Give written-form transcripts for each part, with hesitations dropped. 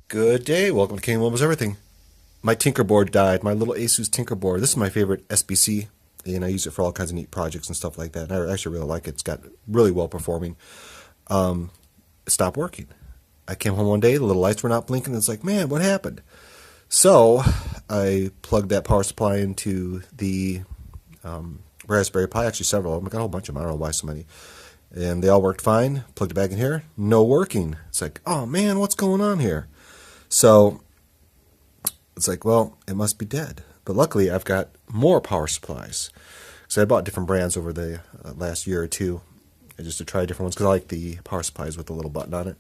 Good day. Welcome to King Almost Everything. My Tinkerboard died. My little Asus Tinkerboard. This is my favorite SBC, and I use it for all kinds of neat projects and stuff like that. And I actually really like it. It's got really well performing. It stopped working. I came home one day, the little lights were not blinking. It's like, man, what happened? So I plugged that power supply into the Raspberry Pi. Actually, several of them. I got a whole bunch of them. I don't know why so many. And they all worked fine. Plugged it back in here. No working. It's like, oh man, what's going on here? So it's like, well, it must be dead. But luckily, I've got more power supplies. So I bought different brands over the last year or two, just to try different ones because I like the power supplies with the little button on it,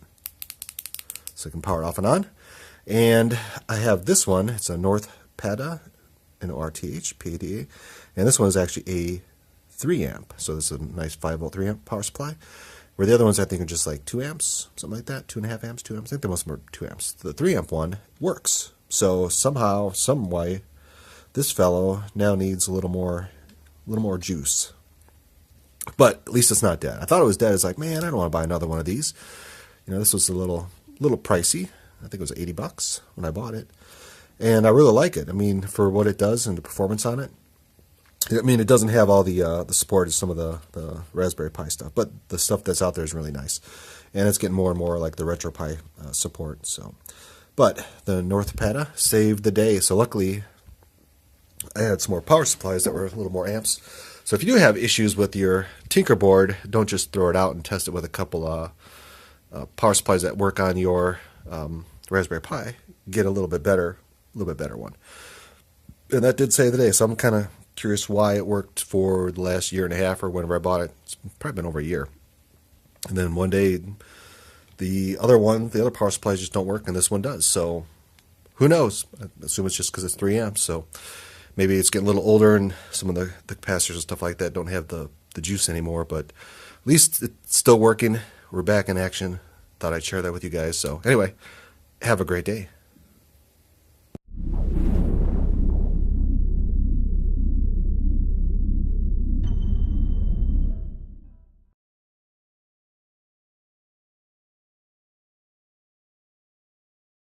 so I can power it off and on. And I have this one. It's a North PADA, North PADA, and this one is actually a 3 amp. So this is a nice 5-volt 3 amp power supply. Where the other ones I think are just like 2 amps, something like that, 2.5 amps, 2 amps. I think the most of them are 2 amps. The 3 amp one works. So somehow, some way, this fellow now needs a little more juice. But at least it's not dead. I thought it was dead. It's like, man, I don't want to buy another one of these. You know, this was a little pricey. I think it was $80 when I bought it, and I really like it. I mean, for what it does and the performance on it. I mean, it doesn't have all the support of some of the Raspberry Pi stuff, but the stuff that's out there is really nice, and it's getting more and more like the RetroPie support. So, but the North PADA saved the day. So luckily, I had some more power supplies that were a little more amps. So if you do have issues with your Tinkerboard, don't just throw it out and test it with a couple power supplies that work on your Raspberry Pi. Get a little bit better one. And that did save the day. So I'm kind of curious why it worked for the last year and a half or whenever I bought it. It's probably been over a year. And then one day, the other power supplies just don't work, and this one does. So who knows? I assume it's just because it's 3 amps. So maybe it's getting a little older, and some of the capacitors and stuff like that don't have the juice anymore. But at least it's still working. We're back in action. Thought I'd share that with you guys. So anyway, have a great day.